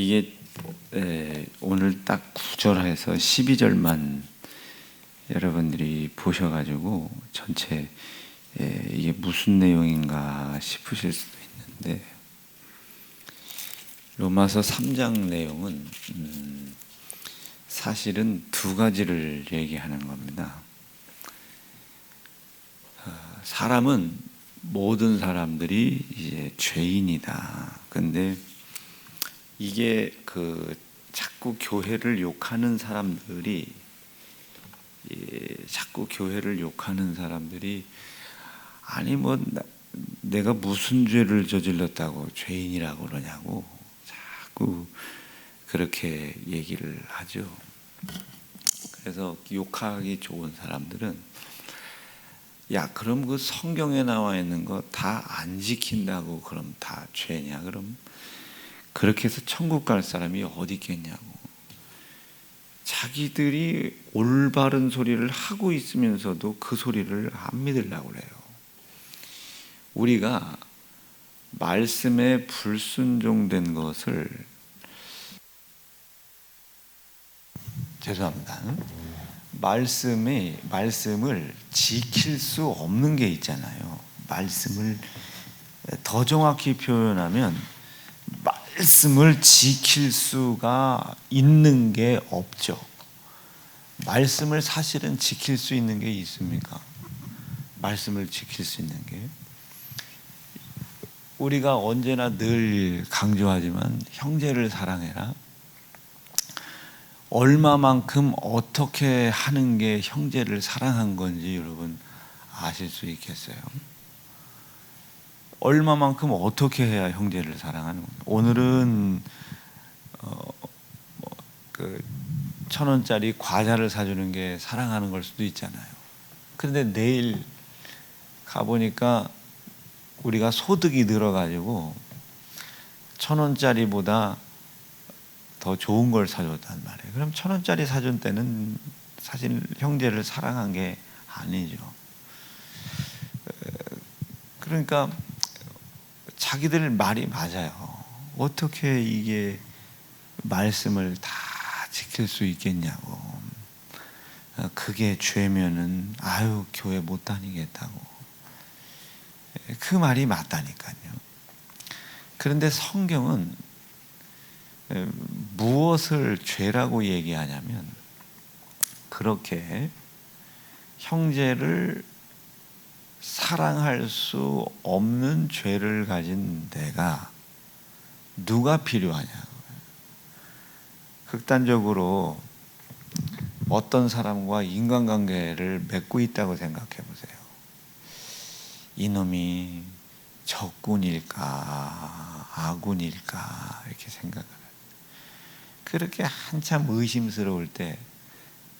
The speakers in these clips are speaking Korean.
이게 오늘 딱 9절에서 12절만 여러분들이 보셔가지고 전체 이게 무슨 내용인가 싶으실 수도 있는데, 로마서 3장 내용은 사실은 두 가지를 얘기하는 겁니다. 사람은 모든 사람들이 이제 죄인이다. 근데 이게 자꾸 교회를 욕하는 사람들이 아니 내가 무슨 죄를 저질렀다고 죄인이라고 그러냐고 자꾸 그렇게 얘기를 하죠. 그래서 욕하기 좋은 사람들은 그럼 그 성경에 나와 있는 거 다 안 지킨다고 그럼 다 죄냐? 그럼 그렇게 해서 천국 갈 사람이 어디 있겠냐고. 자기들이 올바른 소리를 하고 있으면서도 그 소리를 안 믿으려고 그래요. 우리가 말씀에 불순종된 것을, 죄송합니다. 말씀을 지킬 수 없는 게 있잖아요. 말씀을 더 정확히 표현하면 말씀을 지킬 수가 있는 게 없죠. 말씀을 사실은 지킬 수 있는 게 있습니까? 말씀을 지킬 수 있는 게, 우리가 언제나 늘 강조하지만 형제를 사랑해라. 얼마만큼 어떻게 하는 게 형제를 사랑한 건지 여러분 아실 수 있겠어요? 얼마만큼 어떻게 해야 형제를 사랑하는 겁니다. 오늘은 1,000원짜리 과자를 사주는 게 사랑하는 걸 수도 있잖아요. 그런데 내일 가보니까 우리가 소득이 늘어가지고 1,000원짜리보다 더 좋은 걸 사줬단 말이에요. 그럼 1,000원짜리 사준 때는 사실 형제를 사랑한 게 아니죠. 그러니까 자기들 말이 맞아요. 어떻게 이게 말씀을 다 지킬 수 있겠냐고. 그게 죄면은 교회 못 다니겠다고. 그 말이 맞다니까요. 그런데 성경은 무엇을 죄라고 얘기하냐면, 그렇게 형제를 사랑할 수 없는 죄를 가진 내가 누가 필요하냐고요. 극단적으로 어떤 사람과 인간관계를 맺고 있다고 생각해 보세요. 이놈이 적군일까 아군일까 이렇게 생각을 해요. 그렇게 한참 의심스러울 때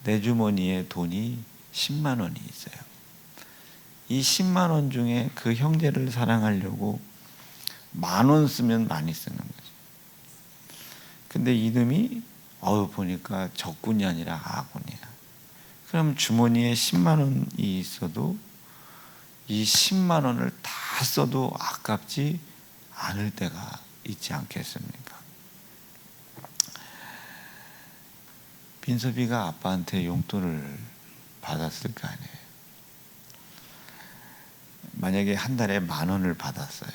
내 주머니에 돈이 10만 원이 있어요. 이 10만 원 중에 그 형제를 사랑하려고 10,000원 쓰면 많이 쓰는 거죠. 근데 이놈이 보니까 적군이 아니라 아군이야. 그럼 주머니에 10만 원이 있어도 이 10만 원을 다 써도 아깝지 않을 때가 있지 않겠습니까? 민섭이가 아빠한테 용돈을 받았을 거 아니에요. 만약에 한 달에 10,000원을 받았어요.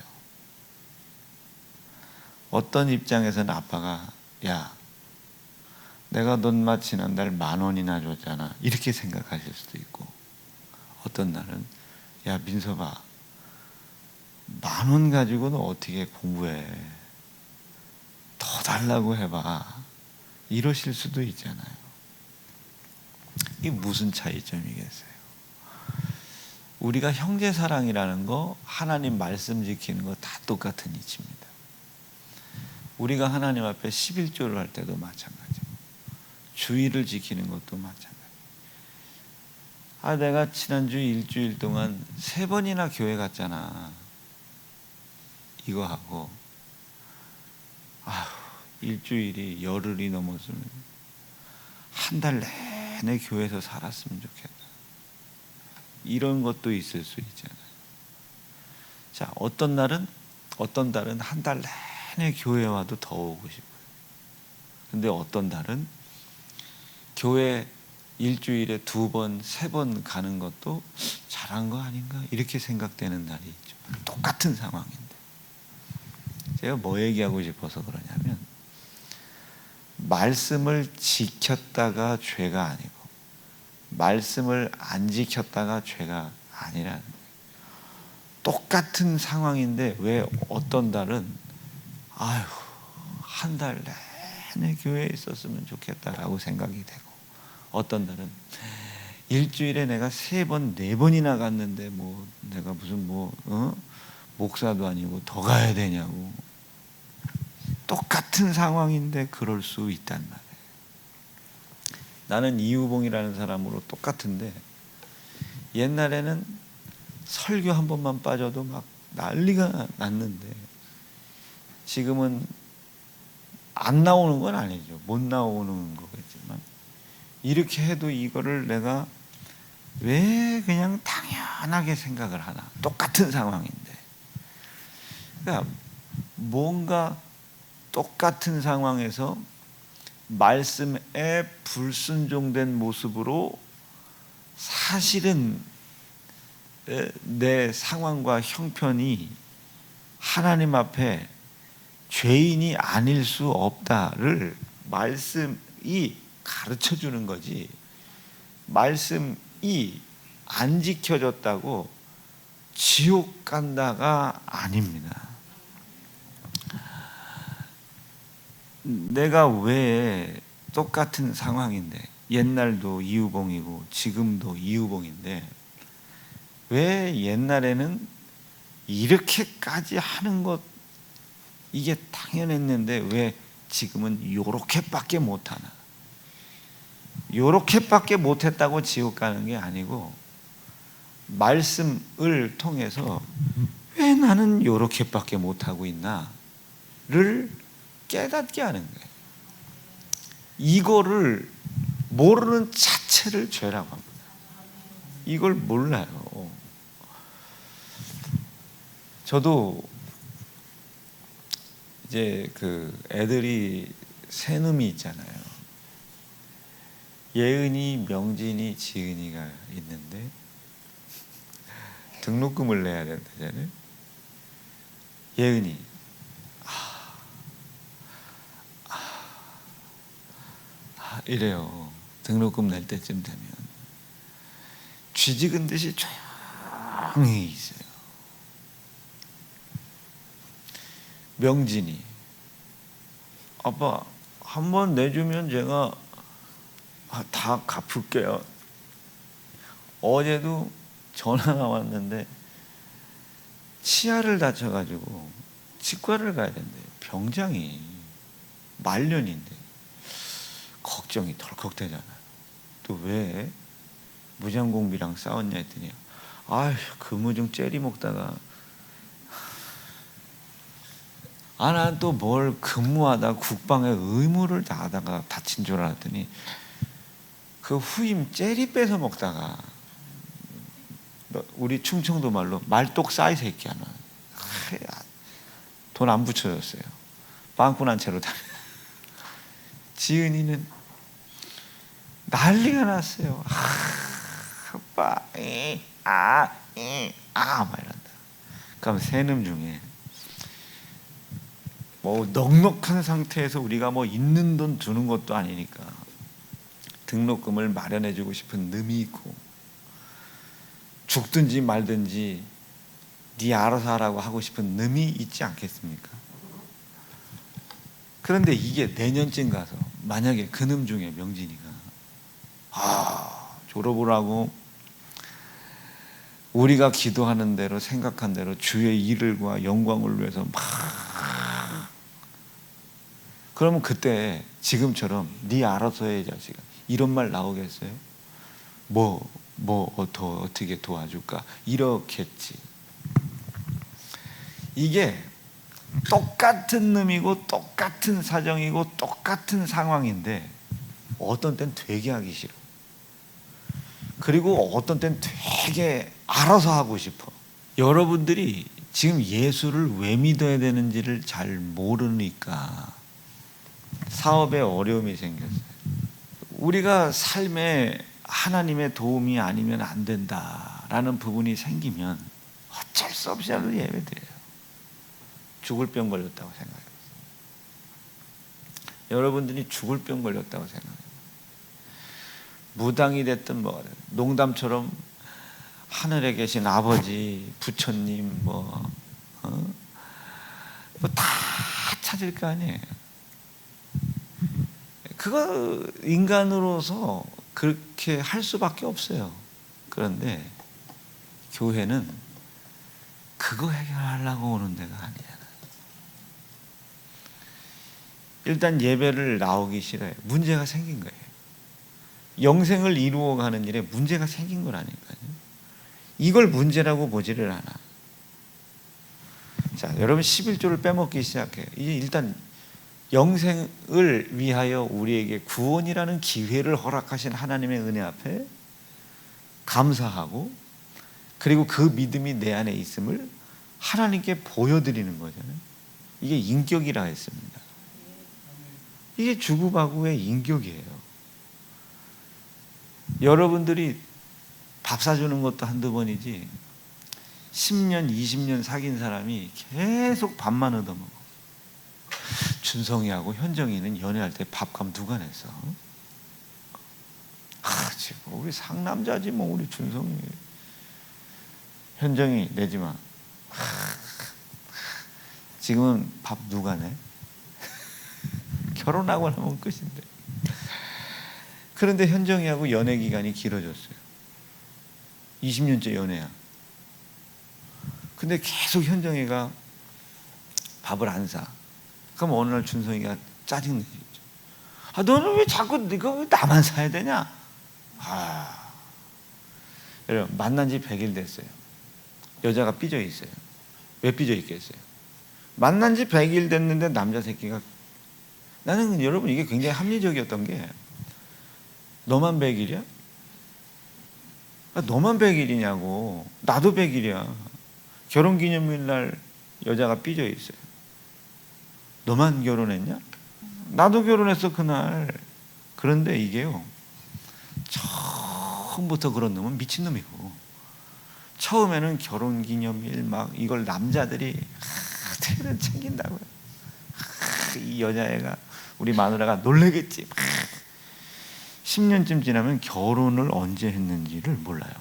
어떤 입장에서는 아빠가 내가 넌 지난달 10,000원이나 줬잖아 이렇게 생각하실 수도 있고, 어떤 날은 민섭아 10,000원 가지고는 어떻게 공부해, 더 달라고 해봐, 이러실 수도 있잖아요. 이게 무슨 차이점이겠어요? 우리가 형제 사랑이라는 거, 하나님 말씀 지키는 거 다 똑같은 이치입니다. 우리가 하나님 앞에 11조를 할 때도 마찬가지고, 주의를 지키는 것도 마찬가지고. 내가 지난주 일주일 동안 3번이나 교회 갔잖아, 이거 하고 일주일이 열흘이 넘었으면 한 달 내내 교회에서 살았으면 좋겠다, 이런 것도 있을 수 있잖아요. 어떤 달은 한 달 내내 교회 와도 더 오고 싶어요. 근데 어떤 달은 교회 일주일에 2번, 3번 가는 것도 잘한 거 아닌가 이렇게 생각되는 날이 있죠. 똑같은 상황인데. 제가 뭐 얘기하고 싶어서 그러냐면 말씀을 지켰다가 죄가 아니고 말씀을 안 지켰다가 죄가 아니라는 거예요. 똑같은 상황인데 왜 어떤 달은 아유 한 달 내내 교회에 있었으면 좋겠다라고 생각이 되고 어떤 달은 일주일에 내가 3번, 4번이나 갔는데 뭐 내가 무슨 목사도 아니고 더 가야 되냐고. 똑같은 상황인데 그럴 수 있단 말이에요. 나는 이우봉이라는 사람으로 똑같은데 옛날에는 설교 한 번만 빠져도 막 난리가 났는데 지금은 안 나오는 건 아니죠. 못 나오는 거겠지만 이렇게 해도 이거를 내가 왜 그냥 당연하게 생각을 하나. 똑같은 상황인데. 그러니까 뭔가 똑같은 상황에서 말씀에 불순종된 모습으로 사실은 내 상황과 형편이 하나님 앞에 죄인이 아닐 수 없다를 말씀이 가르쳐 주는 거지. 말씀이 안 지켜졌다고 지옥 간다가 아닙니다. 내가 왜 똑같은 상황인데 옛날도 이우봉이고 지금도 이우봉인데 왜 옛날에는 이렇게까지 하는 것 이게 당연했는데 왜 지금은 요렇게밖에 못하나. 요렇게밖에 못했다고 지옥 가는 게 아니고 말씀을 통해서 왜 나는 요렇게밖에 못하고 있나를 깨닫게 하는 거예요. 이거를 모르는 자체를 죄라고 합니다. 이걸 몰라요. 저도 이제 그 애들이 세 놈이 있잖아요. 예은이, 명진이, 지은이가 있는데 등록금을 내야 된다잖아요. 예은이 이래요. 등록금 낼 때쯤 되면 쥐지근 듯이 조용히 있어요. 명진이 아빠 한번 내주면 제가 다 갚을게요. 어제도 전화가 왔는데 치아를 다쳐가지고 치과를 가야 된대요. 병장이 말년인데 걱정이 덜컥 되잖아요. 또 왜 무장공비랑 싸웠냐 했더니 아휴 근무 중 째리 먹다가 난 또 뭘 근무하다 국방의 의무를 다하다가 다친 줄 알았더니 그 후임 째리 뺏어 먹다가 우리 충청도 말로 말똑 싸이 새끼야 너. 돈 안 붙여줬어요. 빵꾸난 채로 다녀. 지은이는 난리가 났어요. 아빠 막 이런다. 그럼 새놈 중에 뭐 넉넉한 상태에서 우리가 뭐 있는 돈 두는 것도 아니니까 등록금을 마련해주고 싶은 놈이 있고 죽든지 말든지 네 알아서 하라고 하고 싶은 놈이 있지 않겠습니까? 그런데 이게 내년쯤 가서 만약에 그놈 중에 명진이가 졸업을 하고 우리가 기도하는 대로 생각한 대로 주의 일을과 영광을 위해서 막 그러면 그때 지금처럼 네 알아서 해 자식아 이런 말 나오겠어요? 더 어떻게 도와줄까? 이렇겠지. 이게 똑같은 놈이고 똑같은 사정이고 똑같은 상황인데 어떤 땐 되게 하기 싫어. 그리고 어떤 땐 되게 알아서 하고 싶어. 여러분들이 지금 예수를 왜 믿어야 되는지를 잘 모르니까 사업에 어려움이 생겼어요. 우리가 삶에 하나님의 도움이 아니면 안 된다라는 부분이 생기면 어쩔 수 없이 하루 예배드려요. 죽을 병 걸렸다고 생각해요. 여러분들이 죽을 병 걸렸다고 생각해요. 무당이 됐든 뭐가 됐든 농담처럼 하늘에 계신 아버지, 부처님 뭐 다 찾을 거 아니에요. 그거 인간으로서 그렇게 할 수밖에 없어요. 그런데 교회는 그거 해결하려고 오는 데가 아니잖아요. 일단 예배를 나오기 싫어요. 문제가 생긴 거예요. 영생을 이루어가는 일에 문제가 생긴 거라니까요. 이걸 문제라고 보지를 않아. 자, 여러분 11조를 빼먹기 시작해요. 이제 일단 영생을 위하여 우리에게 구원이라는 기회를 허락하신 하나님의 은혜 앞에 감사하고, 그리고 그 믿음이 내 안에 있음을 하나님께 보여드리는 거잖아요. 이게 인격이라 했습니다. 이게 주구바구의 인격이에요. 여러분들이 밥 사주는 것도 한두 번이지 10년, 20년 사귄 사람이 계속 밥만 얻어먹어. 준성이하고 현정이는 연애할 때 밥값 누가 냈어? 지금 우리 상남자지 뭐. 우리 준성이, 현정이 내지 마. 지금은 밥 누가 내? 결혼하고 나면 끝인데. 그런데 현정이하고 연애 기간이 길어졌어요. 20년째 연애야. 근데 계속 현정이가 밥을 안 사. 그럼 어느 날 준성이가 짜증내죠. 너는 왜 자꾸 네가 왜 나만 사야 되냐? 여러분, 만난 지 100일 됐어요. 여자가 삐져 있어요. 왜 삐져 있겠어요? 만난 지 100일 됐는데 남자 새끼가, 나는 여러분 이게 굉장히 합리적이었던 게, 너만 100일이야? 너만 100일이냐고. 나도 100일이야. 결혼기념일 날 여자가 삐져 있어요. 너만 결혼했냐? 나도 결혼했어 그날. 그런데 이게요, 처음부터 그런 놈은 미친놈이고, 처음에는 결혼기념일 막 이걸 남자들이 어떻게든 챙긴다고요. 이 여자애가, 우리 마누라가 놀래겠지. 10년쯤 지나면 결혼을 언제 했는지를 몰라요.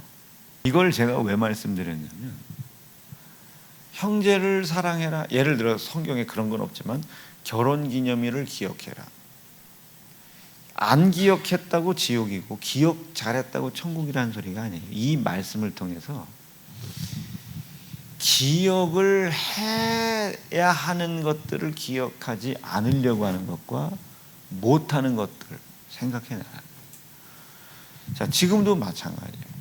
이걸 제가 왜 말씀드렸냐면, 형제를 사랑해라. 예를 들어 성경에 그런 건 없지만 결혼기념일을 기억해라. 안 기억했다고 지옥이고 기억 잘했다고 천국이라는 소리가 아니에요. 이 말씀을 통해서 기억을 해야 하는 것들을 기억하지 않으려고 하는 것과 못하는 것들 생각해내라. 자, 지금도 마찬가지예요.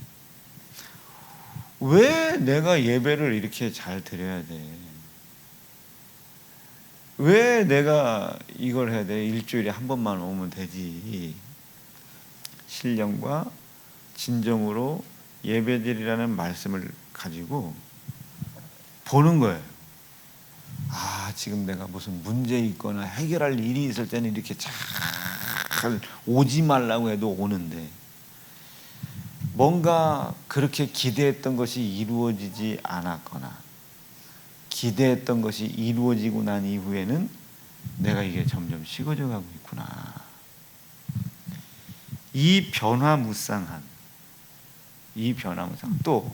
왜 내가 예배를 이렇게 잘 드려야 돼? 왜 내가 이걸 해야 돼? 일주일에 한 번만 오면 되지. 신령과 진정으로 예배드리라는 말씀을 가지고 보는 거예요. 지금 내가 무슨 문제 있거나 해결할 일이 있을 때는 이렇게 잘 오지 말라고 해도 오는데, 뭔가 그렇게 기대했던 것이 이루어지지 않았거나 기대했던 것이 이루어지고 난 이후에는 내가 이게 점점 식어져 가고 있구나. 이 변화무쌍한, 또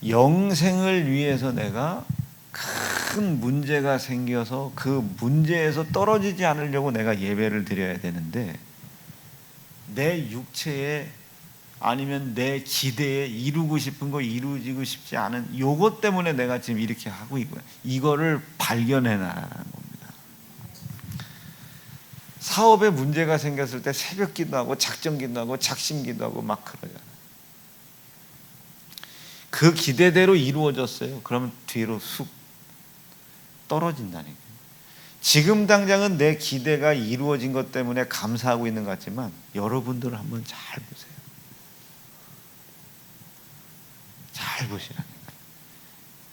영생을 위해서 내가 큰 문제가 생겨서 그 문제에서 떨어지지 않으려고 내가 예배를 드려야 되는데, 내 육체에 아니면 내 기대에 이루고 싶은 거 이루어지고 싶지 않은 요것 때문에 내가 지금 이렇게 하고 있고요. 이거를 발견해놔라는 겁니다. 사업에 문제가 생겼을 때 새벽 기도하고 작정 기도하고 작심 기도하고 막 그러잖아요. 그 기대대로 이루어졌어요. 그러면 뒤로 쑥 떨어진다니까요. 지금 당장은 내 기대가 이루어진 것 때문에 감사하고 있는 것 같지만, 여러분들 한번 잘 보세요. 잘 보시라니까.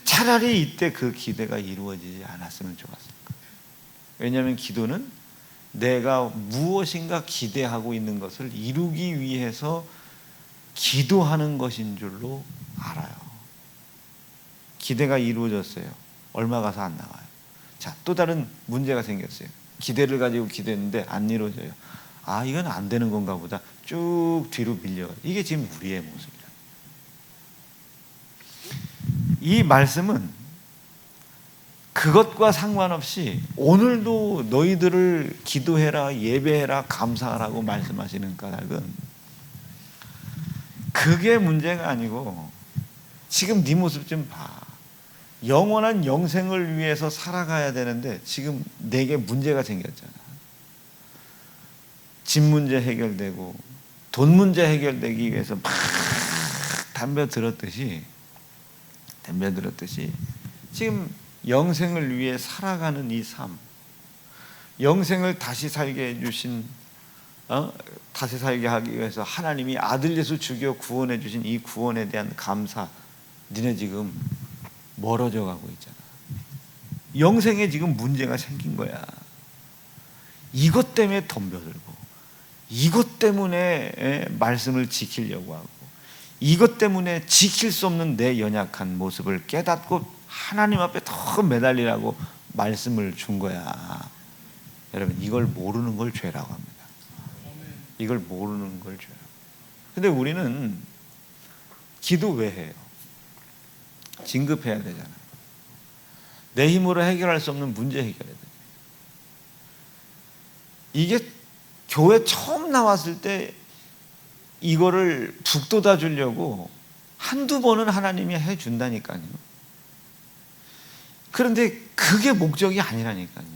차라리 이때 그 기대가 이루어지지 않았으면 좋았을 거예요. 왜냐하면 기도는 내가 무엇인가 기대하고 있는 것을 이루기 위해서 기도하는 것인 줄로 알아요. 기대가 이루어졌어요. 얼마 가서 안 나와요. 자, 또 다른 문제가 생겼어요. 기대를 가지고 기대했는데 안 이루어져요. 아, 이건 안 되는 건가 보다. 쭉 뒤로 밀려요. 이게 지금 우리의 모습이라. 이 말씀은 그것과 상관없이 오늘도 너희들을 기도해라, 예배해라, 감사하라고 말씀하시는 까닭은 그게 문제가 아니고 지금 네 모습 좀 봐. 영원한 영생을 위해서 살아가야 되는데 지금 내게 문제가 생겼잖아. 집 문제 해결되고 돈 문제 해결되기 위해서 막 담배 들었듯이 지금 영생을 위해 살아가는 이 삶, 영생을 다시 살게 해주신 다시 살게 하기 위해서 하나님이 아들 예수 죽여 구원해 주신 이 구원에 대한 감사, 니네 지금 멀어져 가고 있잖아. 영생에 지금 문제가 생긴 거야. 이것 때문에 덤벼들고, 이것 때문에 말씀을 지키려고 하고, 이것 때문에 지킬 수 없는 내 연약한 모습을 깨닫고 하나님 앞에 더 매달리라고 말씀을 준 거야. 여러분, 이걸 모르는 걸 죄라고 합니다. 이걸 모르는 걸 죄라고. 근데 우리는 기도 왜 해요? 진급해야 되잖아요. 내 힘으로 해결할 수 없는 문제 해결해야 돼요. 이게 교회 처음 나왔을 때 이거를 북돋아 주려고 한두 번은 하나님이 해준다니까요. 그런데 그게 목적이 아니라니까요.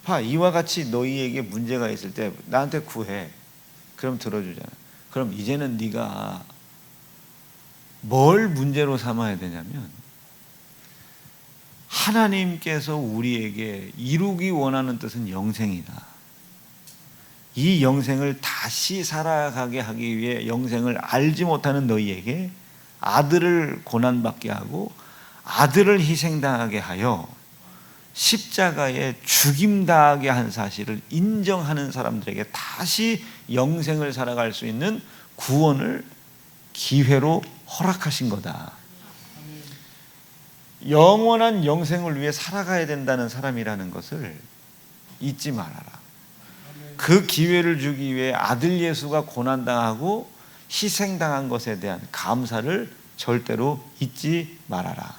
봐, 이와 같이 너희에게 문제가 있을 때 나한테 구해. 그럼 들어주잖아. 그럼 이제는 네가 뭘 문제로 삼아야 되냐면 하나님께서 우리에게 이루기 원하는 뜻은 영생이다. 이 영생을 다시 살아가게 하기 위해 영생을 알지 못하는 너희에게 아들을 고난받게 하고 아들을 희생당하게 하여 십자가에 죽임당하게 한 사실을 인정하는 사람들에게 다시 영생을 살아갈 수 있는 구원을 기회로 허락하신 거다. 영원한 영생을 위해 살아가야 된다는 사람이라는 것을 잊지 말아라. 그 기회를 주기 위해 아들 예수가 고난당하고 희생당한 것에 대한 감사를 절대로 잊지 말아라.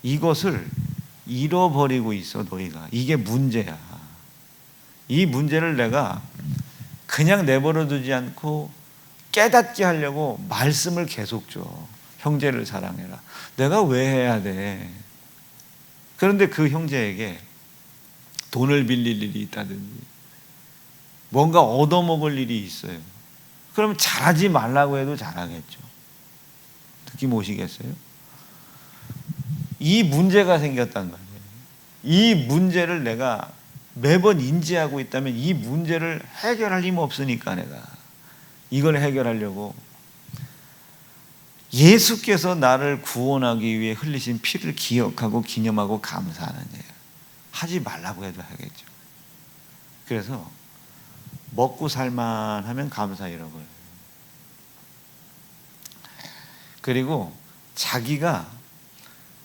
이것을 잃어버리고 있어 너희가. 이게 문제야. 이 문제를 내가 그냥 내버려 두지 않고 깨닫게 하려고 말씀을 계속 줘. 형제를 사랑해라. 내가 왜 해야 돼? 그런데 그 형제에게 돈을 빌릴 일이 있다든지 뭔가 얻어먹을 일이 있어요. 그럼 잘하지 말라고 해도 잘하겠죠. 느낌 오시겠어요? 이 문제가 생겼단 말이에요. 이 문제를 내가 매번 인지하고 있다면 이 문제를 해결할 힘 없으니까 내가 이걸 해결하려고 예수께서 나를 구원하기 위해 흘리신 피를 기억하고 기념하고 감사하는 일. 하지 말라고 해도 하겠죠. 그래서 먹고 살만 하면 감사 잃어버려요. 그리고 자기가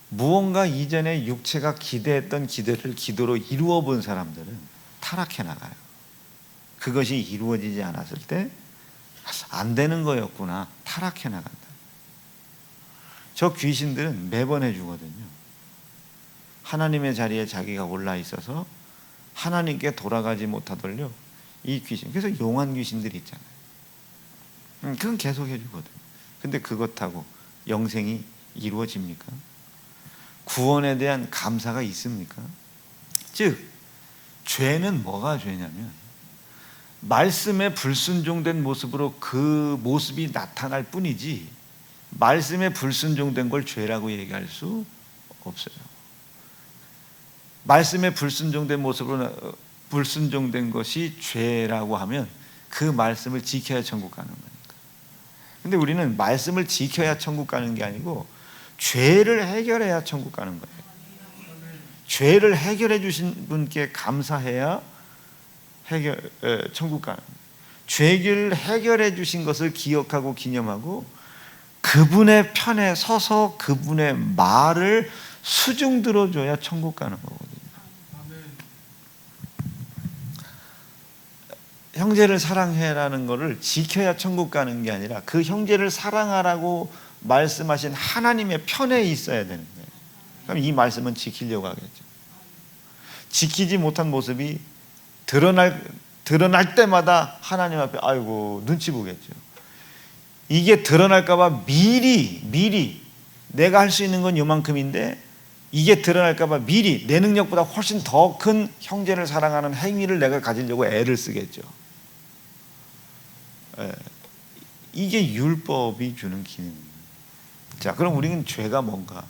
무언가 이전에 육체가 기대했던 기대를 기도로 이루어 본 사람들은 타락해 나가요. 그것이 이루어지지 않았을 때 안 되는 거였구나. 타락해 나간다. 저 귀신들은 매번 해주거든요. 하나님의 자리에 자기가 올라 있어서 하나님께 돌아가지 못하더려. 이 귀신. 그래서 용한 귀신들이 있잖아요. 그건 계속 해주거든요. 근데 그것하고 영생이 이루어집니까? 구원에 대한 감사가 있습니까? 즉, 죄는 뭐가 죄냐면 말씀에 불순종된 모습으로 그 모습이 나타날 뿐이지 말씀에 불순종된 걸 죄라고 얘기할 수 없어요. 말씀에 불순종된 모습으로 불순종된 것이 죄라고 하면 그 말씀을 지켜야 천국 가는 거니까. 근데 우리는 말씀을 지켜야 천국 가는 게 아니고 죄를 해결해야 천국 가는 거예요. 죄를 해결해 주신 분께 감사해야 천국 가는 거예요. 죄를 해결해 주신 것을 기억하고 기념하고 그분의 편에 서서 그분의 말을 수중 들어줘야 천국 가는 거거든요. 형제를 사랑해라는 것을 지켜야 천국 가는 게 아니라 그 형제를 사랑하라고 말씀하신 하나님의 편에 있어야 되는 거예요. 그럼 이 말씀은 지키려고 하겠죠. 지키지 못한 모습이 드러날 때마다 하나님 앞에 아이고 눈치 보겠죠. 이게 드러날까봐 미리 내가 할 수 있는 건 요만큼인데 이게 드러날까봐 미리 내 능력보다 훨씬 더 큰 형제를 사랑하는 행위를 내가 가지려고 애를 쓰겠죠. 이게 율법이 주는 기능입니다. 자, 그럼 우리는 죄가 뭔가?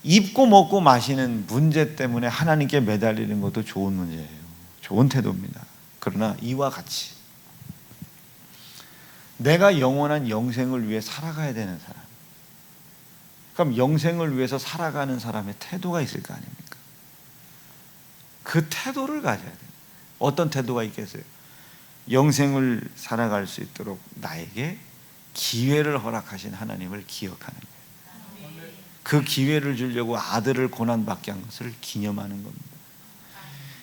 입고 먹고 마시는 문제 때문에 하나님께 매달리는 것도 좋은 문제예요. 좋은 태도입니다. 그러나 이와 같이 내가 영원한 영생을 위해 살아가야 되는 사람, 그럼 영생을 위해서 살아가는 사람의 태도가 있을 거 아닙니까? 그 태도를 가져야 돼요. 어떤 태도가 있겠어요? 영생을 살아갈 수 있도록 나에게 기회를 허락하신 하나님을 기억하는 거예요. 그 기회를 주려고 아들을 고난받게 한 것을 기념하는 겁니다.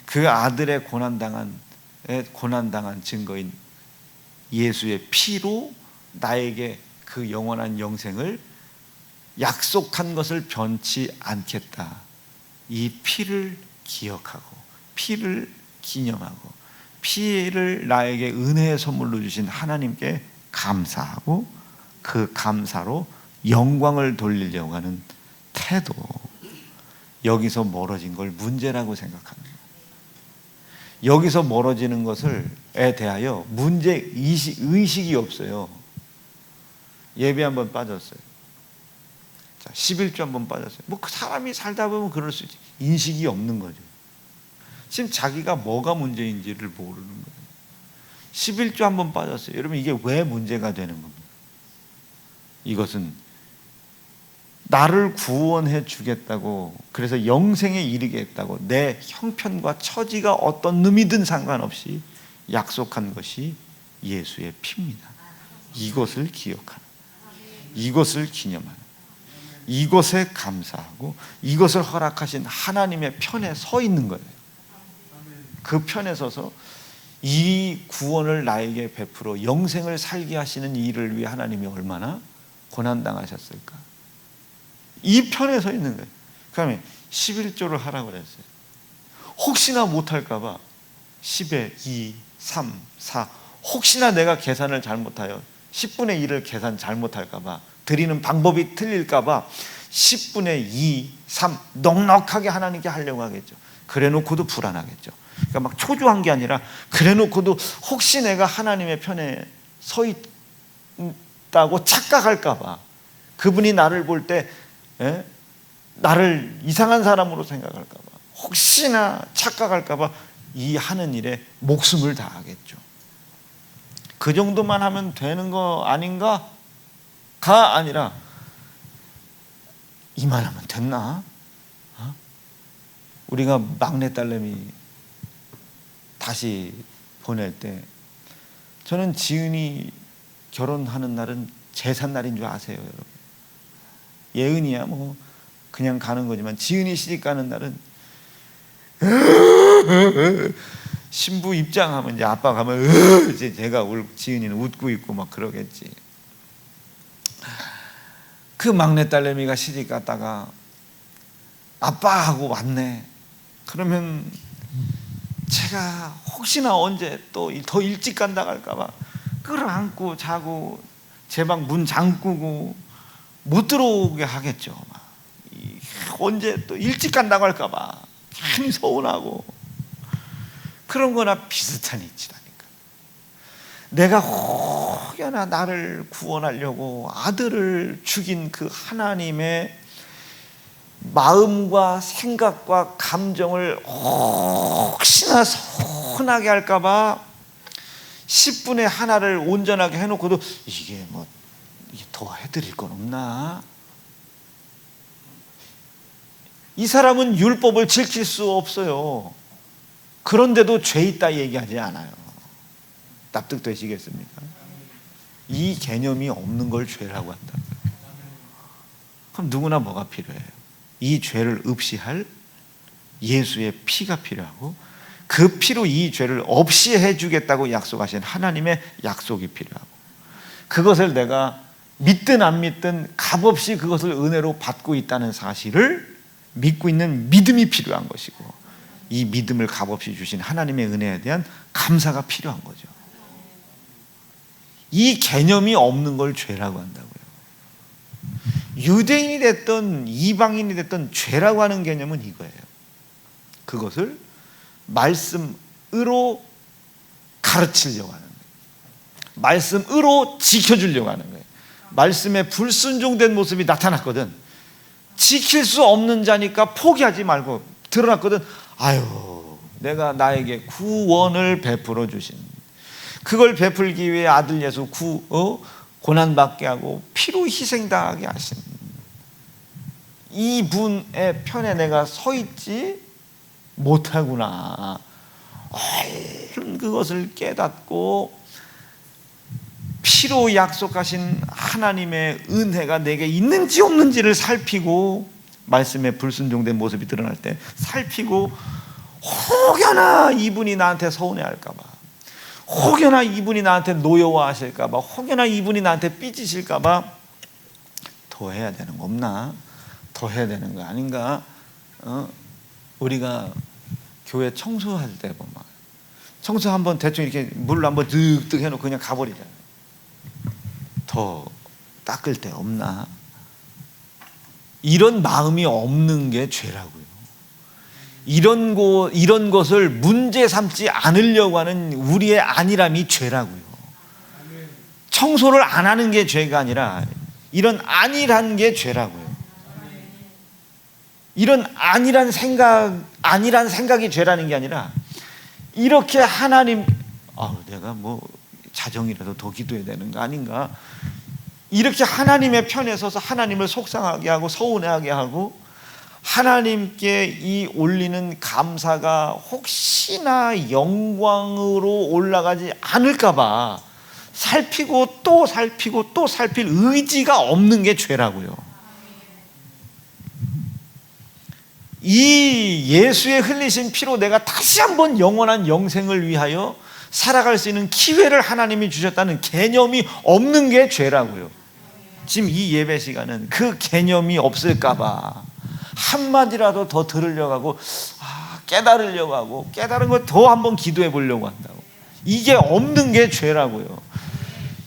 그 아들의 고난당한 증거인 예수의 피로 나에게 그 영원한 영생을 약속한 것을 변치 않겠다. 이 피를 기억하고 피를 기념하고 피를 나에게 은혜의 선물로 주신 하나님께 감사하고 그 감사로 영광을 돌리려고 하는 태도, 여기서 멀어진 걸 문제라고 생각합니다. 여기서 멀어지는 것에 대하여 문제의식이 없어요. 예배 한번 빠졌어요. 자, 11조 한번 빠졌어요. 뭐 그 사람이 살다 보면 그럴 수 있지. 인식이 없는 거죠. 지금 자기가 뭐가 문제인지를 모르는 거예요. 11조 한번 빠졌어요. 여러분 이게 왜 문제가 되는 겁니까? 이것은 나를 구원해 주겠다고, 그래서 영생에 이르겠다고 내 형편과 처지가 어떤 놈이든 상관없이 약속한 것이 예수의 피입니다. 이것을 기억하는, 이것을 기념하는, 이것에 감사하고 이것을 허락하신 하나님의 편에 서 있는 거예요. 그 편에 서서 이 구원을 나에게 베풀어 영생을 살게 하시는 일을 위해 하나님이 얼마나 고난당하셨을까? 이 편에 서 있는 거예요. 그 다음에 11조를 하라고 그랬어요. 혹시나 못할까 봐 10에 2, 3, 4 혹시나 내가 계산을 잘못하여 10분의 1을 계산 잘못할까 봐, 드리는 방법이 틀릴까 봐 10분의 2, 3 넉넉하게 하나님께 하려고 하겠죠. 그래 놓고도 불안하겠죠. 그러니까 막 초조한 게 아니라 그래 놓고도 혹시 내가 하나님의 편에 서 있다고 착각할까 봐, 그분이 나를 볼 때 나를 이상한 사람으로 생각할까 봐, 혹시나 착각할까 봐 이 하는 일에 목숨을 다하겠죠. 그 정도만 하면 되는 거 아닌가? 가 아니라 이만하면 됐나? 우리가 막내 딸내미 다시 보낼 때 저는 지은이 결혼하는 날은 제삿날인 줄 아세요, 여러분? 예은이야 뭐 그냥 가는 거지만 지은이 시집 가는 날은 신부 입장하면 이제 아빠 가면 이제 제가 지은이는 웃고 있고 막 그러겠지. 그 막내 딸내미가 시집 갔다가 아빠하고 왔네. 그러면 제가 혹시나 언제 또 더 일찍 간다 할까봐 끌어안고 자고 제 방 문 잠그고 못 들어오게 하겠죠. 언제 또 일찍 간다고 할까봐 괜히 서운하고, 그런 거나 비슷한 이치라니까. 내가 혹여나 나를 구원하려고 아들을 죽인 그 하나님의 마음과 생각과 감정을 혹시나 서운하게 할까봐 10분의 하나를 온전하게 해놓고도 이게 뭐 더 해드릴 건 없나? 이 사람은 율법을 지킬 수 없어요. 그런데도 죄 있다 얘기하지 않아요. 납득되시겠습니까? 이 개념이 없는 걸 죄라고 한다. 그럼 누구나 뭐가 필요해요? 이 죄를 없이할 예수의 피가 필요하고, 그 피로 이 죄를 없이 해주겠다고 약속하신 하나님의 약속이 필요하고, 그것을 내가 믿든 안 믿든 값없이 그것을 은혜로 받고 있다는 사실을 믿고 있는 믿음이 필요한 것이고, 이 믿음을 값없이 주신 하나님의 은혜에 대한 감사가 필요한 거죠. 이 개념이 없는 걸 죄라고 한다고요. 유대인이 됐든 이방인이 됐든 죄라고 하는 개념은 이거예요. 그것을 말씀으로 가르치려고 하는 거예요. 말씀으로 지켜주려고 하는 거예요. 말씀에 불순종된 모습이 나타났거든. 지킬 수 없는 자니까 포기하지 말고 드러났거든. 아유, 내가 나에게 구원을 베풀어 주신, 그걸 베풀기 위해 아들 예수 고난받게 하고 피로 희생당하게 하신 이분의 편에 내가 서 있지 못하구나. 얼른 그것을 깨닫고 피로 약속하신 하나님의 은혜가 내게 있는지 없는지를 살피고, 말씀에 불순종된 모습이 드러날 때 살피고, 혹여나 이분이 나한테 서운해할까봐, 혹여나 이분이 나한테 노여워하실까봐, 혹여나 이분이 나한테 삐지실까봐 더 해야 되는 거 없나? 더 해야 되는 거 아닌가? 우리가 교회 청소할 때 보면 청소 한번 대충 이렇게 물로 한번 득득 해놓고 그냥 가버리잖아요. 더 닦을 데 없나? 이런 마음이 없는 게 죄라고요. 이런 것을 문제 삼지 않으려고 하는 우리의 안일함이 죄라고요. 청소를 안 하는 게 죄가 아니라 이런 안일한 게 죄라고요. 이런 안일한 생각이 죄라는 게 아니라, 이렇게 하나님, 내가 뭐 자정이라도 더 기도해야 되는 거 아닌가? 이렇게 하나님의 편에 서서 하나님을 속상하게 하고 서운해하게 하고, 하나님께 이 올리는 감사가 혹시나 영광으로 올라가지 않을까봐 살피고 또 살피고 또 살필 의지가 없는 게 죄라고요. 이 예수의 흘리신 피로 내가 다시 한번 영원한 영생을 위하여 살아갈 수 있는 기회를 하나님이 주셨다는 개념이 없는 게 죄라고요. 지금 이 예배 시간은 그 개념이 없을까봐 한마디라도 더 들으려고 하고, 깨달으려고 하고, 깨달은 걸 더 한번 기도해 보려고 한다고. 이게 없는 게 죄라고요.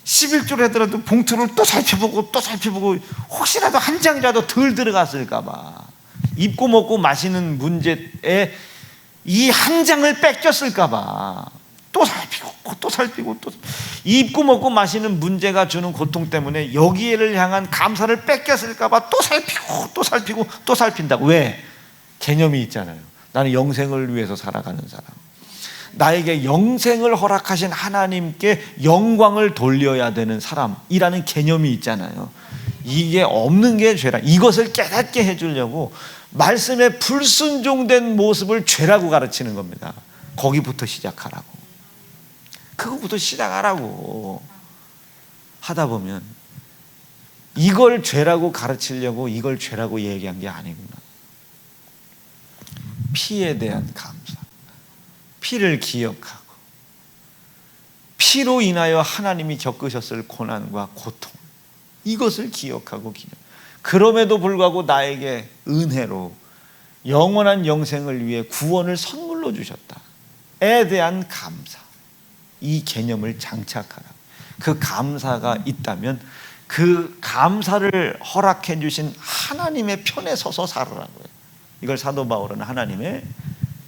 11조를 하더라도 봉투를 또 살펴보고 또 살펴보고, 혹시라도 한 장이라도 덜 들어갔을까봐, 입고 먹고 마시는 문제에 이 한 장을 뺏겼을까봐 또 살피고 또 살피고, 또 입고 먹고 마시는 문제가 주는 고통 때문에 여기를 향한 감사를 뺏겼을까봐 또 살피고 또 살피고 또 살핀다고. 왜? 개념이 있잖아요. 나는 영생을 위해서 살아가는 사람, 나에게 영생을 허락하신 하나님께 영광을 돌려야 되는 사람이라는 개념이 있잖아요. 이게 없는 게 죄라. 이것을 깨닫게 해주려고 말씀에 불순종된 모습을 죄라고 가르치는 겁니다. 거기부터 시작하라고. 그거부터 시작하라고 하다 보면, 이걸 죄라고 가르치려고 이걸 죄라고 얘기한 게 아니구나. 피에 대한 감사, 피를 기억하고, 피로 인하여 하나님이 겪으셨을 고난과 고통, 이것을 기억하고 그럼에도 불구하고 나에게 은혜로 영원한 영생을 위해 구원을 선물로 주셨다에 대한 감사, 이 개념을 장착하라. 그 감사가 있다면 그 감사를 허락해 주신 하나님의 편에 서서 살으라고요. 이걸 사도 바울은 하나님의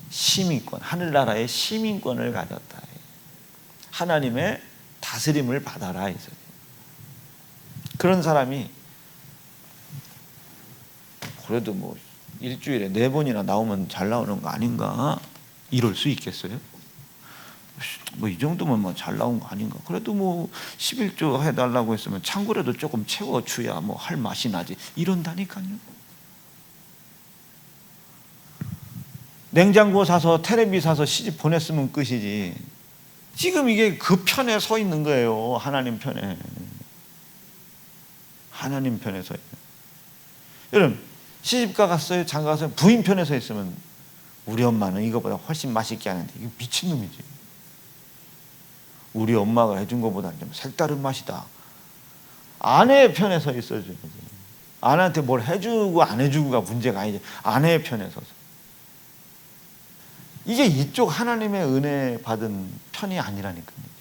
시민권, 하늘나라의 시민권을 가졌다, 하나님의 다스림을 받아라. 그런 사람이 그래도 뭐 일주일에 4번이나 나오면 잘 나오는 거 아닌가? 이럴 수 있겠어요? 뭐 이 정도면 뭐 잘 나온 거 아닌가? 그래도 뭐 11조 해달라고 했으면 창고라도 조금 채워줘야 뭐 할 맛이 나지, 이런다니까요. 냉장고 사서 테레비 사서 시집 보냈으면 끝이지. 지금 이게 그 편에 서 있는 거예요. 하나님 편에. 하나님 편에 서 있는. 여러분 시집가 갔어요. 장가 가서 부인 편에 서 있으면 우리 엄마는 이거보다 훨씬 맛있게 하는데 이게 미친놈이지. 우리 엄마가 해준 것보다 좀 색다른 맛이다. 아내의 편에 서 있어야지. 아내한테 뭘 해주고 안 해주고가 문제가 아니지. 아내의 편에 서서. 이게 이쪽 하나님의 은혜 받은 편이 아니라니까요.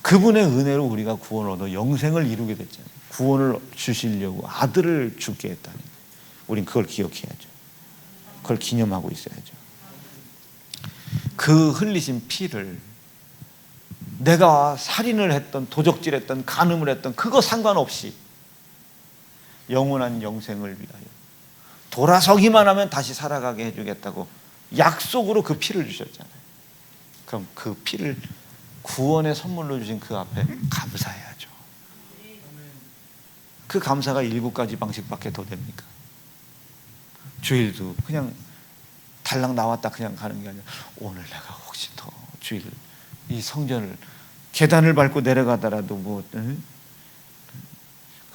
그분의 은혜로 우리가 구원을 얻어 영생을 이루게 됐잖아요. 구원을 주시려고 아들을 주게 했다니. 우린 그걸 기억해야죠. 그걸 기념하고 있어야죠. 그 흘리신 피를 내가 살인을 했던, 도적질했던, 간음을 했던 그거 상관없이 영원한 영생을 위하여 돌아서기만 하면 다시 살아가게 해주겠다고 약속으로 그 피를 주셨잖아요. 그럼 그 피를 구원의 선물로 주신 그 앞에 감사해야죠. 그 감사가 7가지 방식밖에 더 됩니까? 주일도 그냥 달랑 나왔다 그냥 가는 게 아니라 오늘 내가 혹시 더 주일 이 성전을 계단을 밟고 내려가더라도 뭐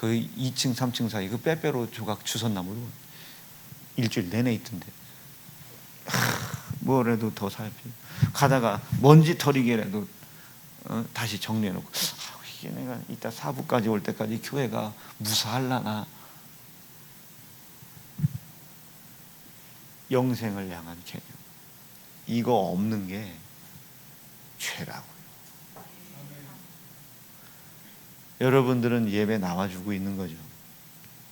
그 2층 3층 사이 그 빼빼로 조각 주선나무로 일주일 내내 있던데 뭐라도 더 살피 가다가 먼지 털이게라도 다시 정리해놓고 이게 내가 이따 사부까지 올 때까지 교회가 무사할라나. 영생을 향한 개념 이거 없는 게 죄라고요. 여러분들은 예배 나와주고 있는 거죠.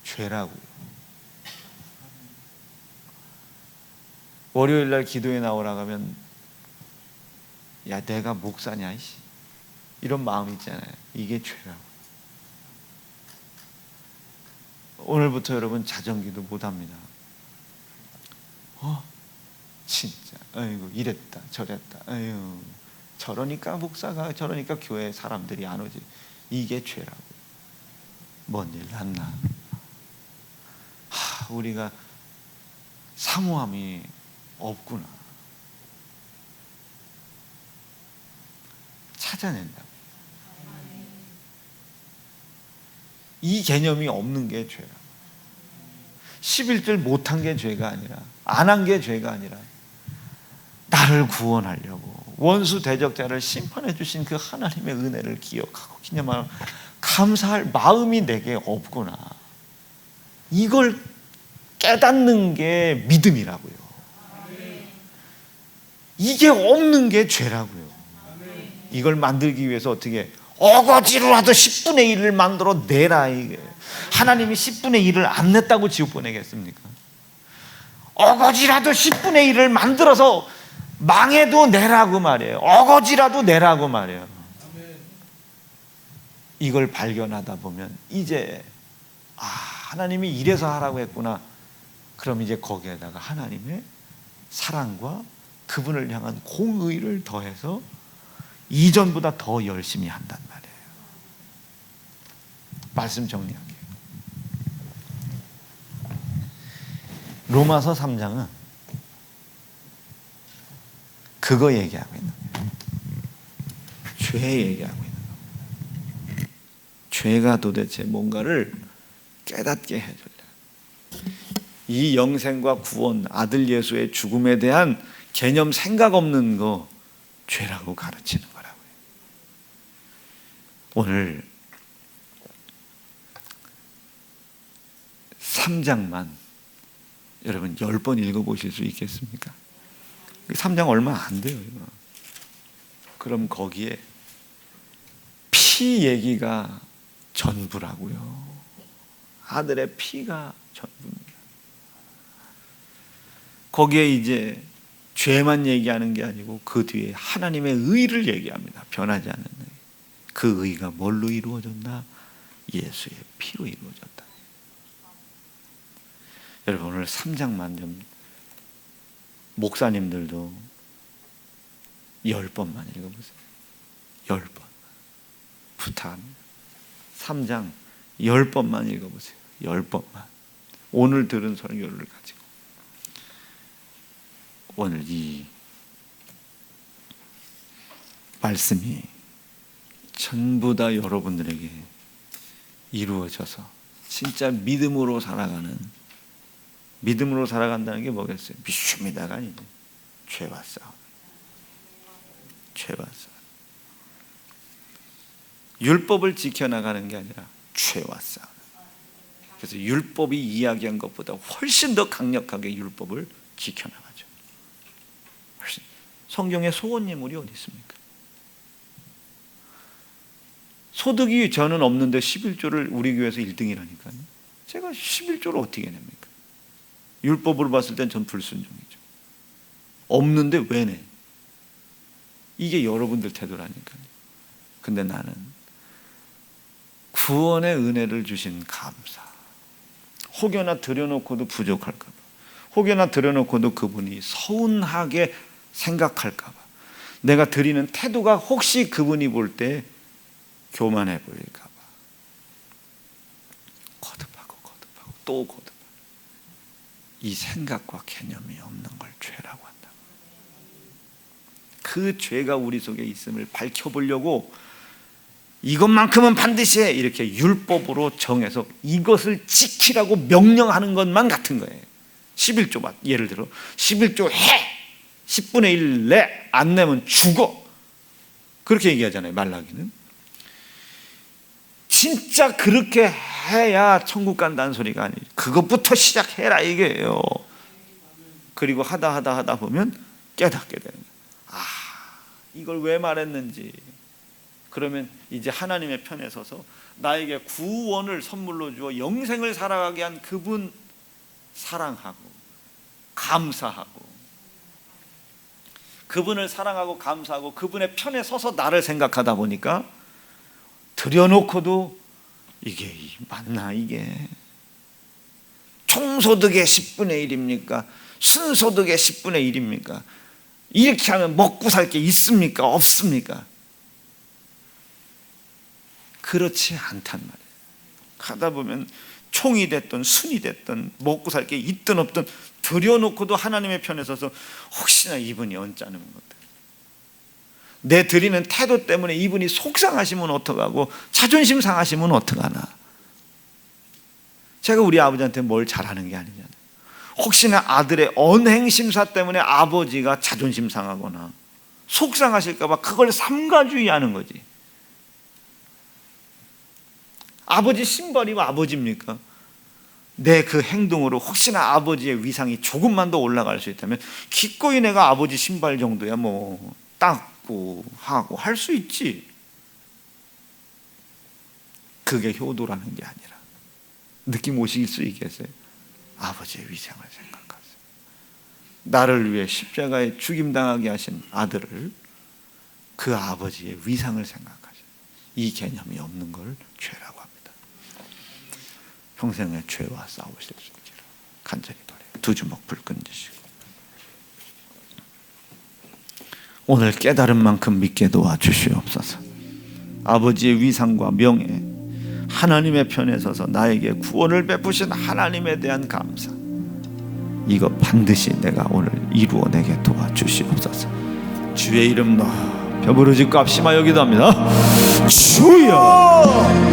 죄라고요. 월요일날 기도에 나오라 하면 야 내가 목사냐 이씨 이런 마음이 있잖아요. 이게 죄라고. 오늘부터 여러분 자정기도 못합니다. 진짜 아이고 이랬다 저랬다 아유 저러니까 목사가 저러니까 교회 사람들이 안 오지. 이게 죄라고. 뭔 일 났나. 우리가 사모함이 없구나. 찾아낸다. 이 개념이 없는 게 죄라. 11절 못한 게 죄가 아니라 안 한 게 죄가 아니라 나를 구원하려고 원수 대적자를 심판해 주신 그 하나님의 은혜를 기억하고 기념하고 감사할 마음이 내게 없구나. 이걸 깨닫는 게 믿음이라고요. 이게 없는 게 죄라고요. 이걸 만들기 위해서 어떻게 어거지로라도 10분의 1을 만들어 내라. 이게 하나님이 10분의 1을 안 냈다고 지옥 보내겠습니까? 어거지라도 10분의 1을 만들어서 망해도 내라고 말이에요. 어거지라도 내라고 말이에요. 이걸 발견하다 보면 이제 하나님이 이래서 하라고 했구나. 그럼 이제 거기에다가 하나님의 사랑과 그분을 향한 공의를 더해서 이전보다 더 열심히 한단 말이에요. 말씀 정리할게요. 로마서 3장은 그거 얘기하고 있는 거예요. 죄 얘기하고 있는 거예요. 죄가 도대체 뭔가를 깨닫게 해줘요. 이 영생과 구원, 아들 예수의 죽음에 대한 개념 생각 없는 거 죄라고 가르치는 거라고요. 오늘 3장만 여러분 10번 읽어보실 수 있겠습니까? 3장 얼마 안 돼요. 이거. 그럼 거기에 피 얘기가 전부라고요. 아들의 피가 전부입니다. 거기에 이제 죄만 얘기하는 게 아니고 그 뒤에 하나님의 의를 얘기합니다. 변하지 않는 의. 그 의가 뭘로 이루어졌나? 예수의 피로 이루어졌다. 여러분 오늘 3장만 좀 목사님들도 10번만 읽어보세요. 10번 부탁합니다. 3장 10번만 읽어보세요. 10번만. 오늘 들은 설교를 가지고 오늘 이 말씀이 전부 다 여러분들에게 이루어져서 진짜 믿음으로 살아간다는 게 뭐겠어요? 믿습니다가 아니죠. 죄와 싸움. 율법을 지켜나가는 게 아니라 죄와 싸움. 그래서 율법이 이야기한 것보다 훨씬 더 강력하게 율법을 지켜나가죠. 훨씬. 성경에 소원 예물이 어디 있습니까? 소득이 저는 없는데 11조를 우리 교회에서 1등이라니까요. 제가 11조를 어떻게 냅니까? 율법으로 봤을 땐 전 불순종이죠. 없는데 왜 내? 이게 여러분들 태도라니까요. 근데 나는 구원의 은혜를 주신 감사. 혹여나 드려놓고도 부족할까 봐, 혹여나 드려놓고도 그분이 서운하게 생각할까 봐, 내가 드리는 태도가 혹시 그분이 볼 때 교만해 보일까 봐 거듭하고 또 거듭하고, 이 생각과 개념이 없는 걸 죄라고 한다. 그 죄가 우리 속에 있음을 밝혀보려고 이것만큼은 반드시 해, 이렇게 율법으로 정해서 이것을 지키라고 명령하는 것만 같은 거예요. 11조, 예를 들어 11조 해, 10분의 1 내, 안 내면 죽어, 그렇게 얘기하잖아요. 말라기는 진짜 그렇게 해야 천국 간다는 소리가 아니에요. 그것부터 시작해라 이게요. 그리고 하다 보면 깨닫게 되는 거예요. 아, 이걸 왜 말했는지. 그러면 이제 하나님의 편에 서서 나에게 구원을 선물로 주어 영생을 살아가게 한 그분 사랑하고 감사하고, 그분을 사랑하고 감사하고 그분의 편에 서서 나를 생각하다 보니까 드려놓고도 이게 맞나, 이게 총소득의 10분의 1입니까? 순소득의 10분의 1입니까? 이렇게 하면 먹고 살 게 있습니까? 없습니까? 그렇지 않단 말이에요. 하다 보면 총이 됐든 순이 됐든 먹고 살 게 있든 없든 드려놓고도 하나님의 편에 서서 혹시나 이분이 언짢으면 어떡해, 내 드리는 태도 때문에 이분이 속상하시면 어떡하고 자존심 상하시면 어떡하나. 제가 우리 아버지한테 뭘 잘하는 게 아니잖아요. 혹시나 아들의 언행심사 때문에 아버지가 자존심 상하거나 속상하실까 봐 그걸 삼가주의하는 거지. 아버지 신발이 아버지입니까? 내 그 행동으로 혹시나 아버지의 위상이 조금만 더 올라갈 수 있다면 기꺼이 내가 아버지 신발 정도야 뭐 닦고 하고 할 수 있지. 그게 효도라는 게 아니라, 느낌 오실 수 있겠어요? 아버지의 위상을 생각하세요. 나를 위해 십자가에 죽임당하게 하신 아들을, 그 아버지의 위상을 생각하세요. 이 개념이 없는 걸 죄라고 합니다. 평생의 죄와 싸우실 수 있기를 간절히 바라요. 두 주먹 불끈 쥐시고 오늘 깨달은 만큼 믿게 도와주시옵소서. 아버지의 위상과 명예, 하나님의 편에 서서 나에게 구원을 베푸신 하나님에 대한 감사, 이거 반드시 내가 오늘 이루어내게 도와주시옵소서. 주의 이름으로 벼부르짖고 합심하여 기도합니다. 주여!